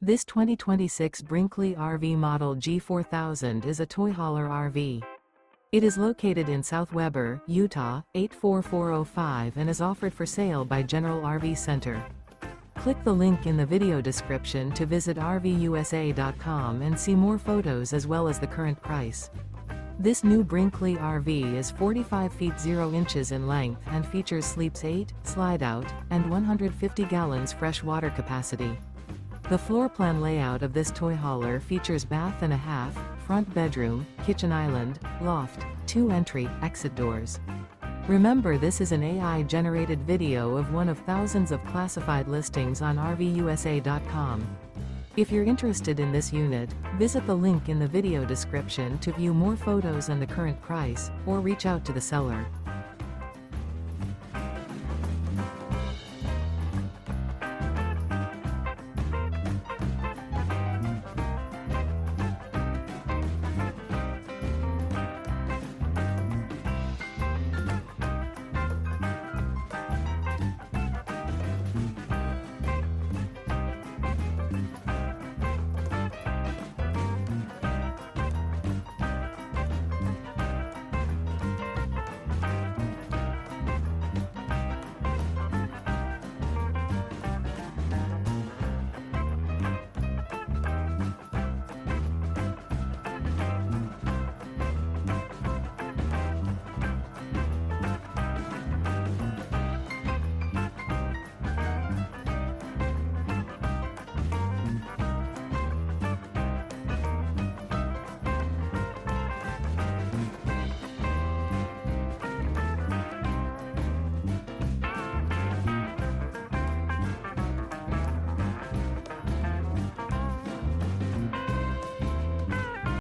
This 2026 Brinkley RV Model G 4000 is a toy hauler RV. It is located in South Weber, Utah, 84405 and is offered for sale by General RV Center. Click the link in the video description to visit RVUSA.com and see more photos as well as the current price. This new Brinkley RV is 45 feet 0 inches in length and features sleeps 8, slide-out, and 150 gallons fresh water capacity. The floor plan layout of this toy hauler features bath and a half, front bedroom, kitchen island, loft, 2 entry/exit doors. Remember, this is an AI-generated video of one of thousands of classified listings on RVUSA.com. If you're interested in this unit, visit the link in the video description to view more photos and the current price, or reach out to the seller.